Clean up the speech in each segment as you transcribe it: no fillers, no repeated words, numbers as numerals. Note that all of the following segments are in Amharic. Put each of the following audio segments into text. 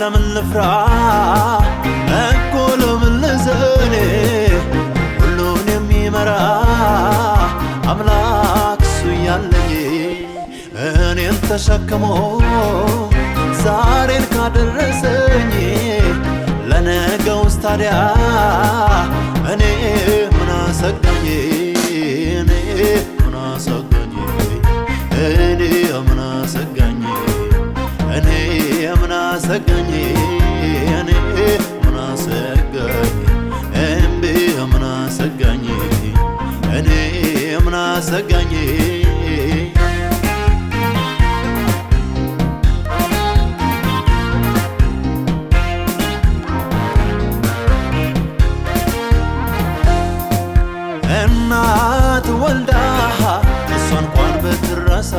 ለምን ልፍራ እኮ ለምን ልዘን ሁሉን የሚመራ አምላክ እሱ ያለኝ እኔን ተሸክሞ ዛሬን ካደረሰኝ ለነገውስ ታዲያ እኔ ምን አሰጋኝ እኔ ምን አሰጋኝ እኔ ምን አሰጋኝ እኔ ምን አሰጋኝ እኔ ምን አሰጋኝ እምቢ ምን አሰጋኝ እኔ ምን አሰጋኝ እናት ወልዳ እሷ እንኳን ብትረሳ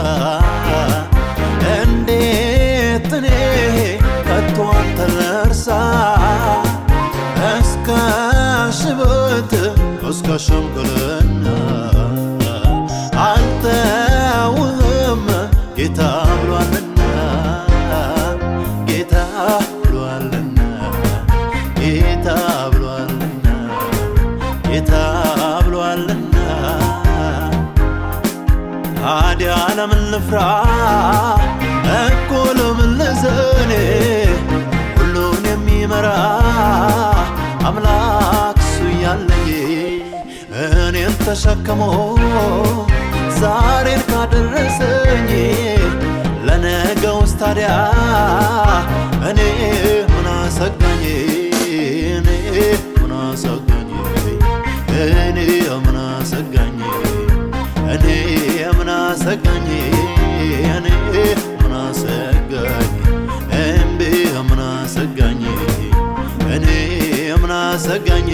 እንዴት እኔ ከቶ አንተን ልርሳ እስከ ሽበት እስከ ሽምግልና አልተውህም ጌታ ብሏልና ጌታ ብሏልና ጌታ ብሏልና ጌታ ብሏልና ታዲያ ለምን ልፍራ እኮ ለምን ልዘን ሁሉን የሚመራ አምላክ እሱ ያለኝ እኔን ተሸክሞ ዛሬን ካደረሰኝ ለነገውስ ታዲያ እኔ ምን አሰጋኝ እኔ ምን አሰጋኝ እኔ ምን አሰጋኝ እኔ ምን አሰጋኝ እኔ ምን አሰጋኝ እምቢ ምን አሰጋኝ እኔ ምን አሰጋኝ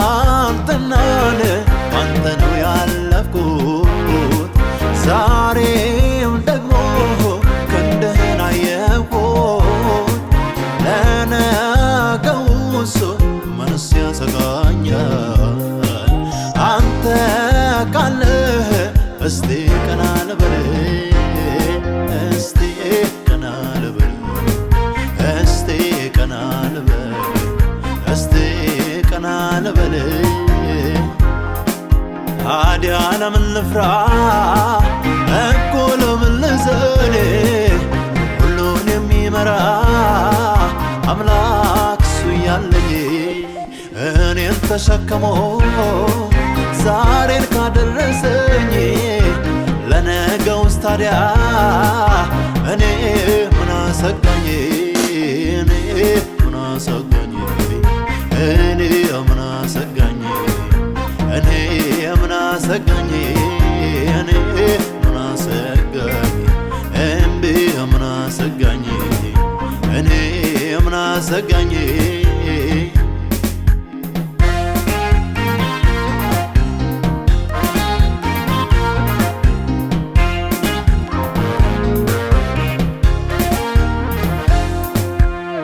ትላንትናን ባንተ ነው ያለፍኩት ዛሬም ደግሞ ክንድህን አየሁት ለነገውስ ምንስ ያሰጋኛል አንተ ካለህ እስቲ ቀና ልበል እስቲ ቀና ልበል እስቲ ቀና ልበል እስቲ ቀና ልበል ታዲያ ለምን ልፍራ እኮ ለምን ልዘን ሁሉን የሚመራ አምላክ እሱ ያለኝ እኔን ተሸክሞ ዛሬን ካደረሰኝ ለነገውስ ታዲያ እኔ ምን አሰጋኝ እኔ ምን አሰጋኝ እኔ ምን አሰጋኝ እኔ ምን አሰጋኝ እኔ ምን አሰጋኝ እምቢ ምን አሰጋኝ እኔ ምን አሰጋኝ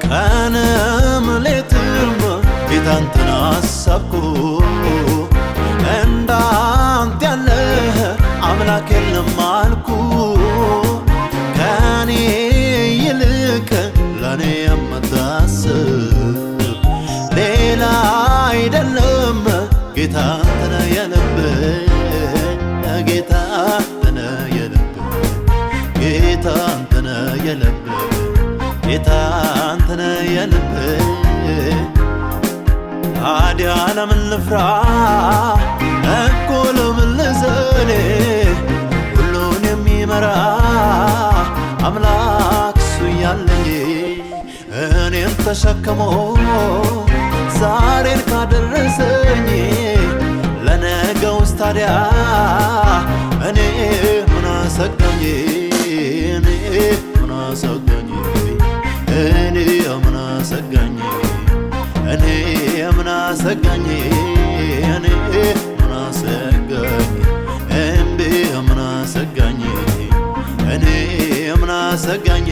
ቀንም ሌትም ጌታንተን አሰብኩ እንዳንተ ያለ አምላክ የለም አልኩ ከኔ ይልቅ ለኔ የምታስብ ሌላ አይደለም ጌታ አንተነ የልብህ ጌታ አንተነ የልብህ ጌታ አንተነ የልብህ ጌታ አንተነ የልብህ ታዲያ ለምን ልፍራ እኮ ለምን ልዘን ሁሉን የሚመራ አምላክ እሱ ያለኝ እኔን ተሸክሞ ዛሬን ካደረሰኝ ለነገውስ ታዲያ እኔ ምን አሰጋኝ እኔ ምን አሰጋኝ እኔ ምን አሰጋኝ እኔ ምን አሰጋኝ እኔ ምን አሰጋኝ እምቢ ምን አሰጋኝ እኔ ምን አሰጋኝ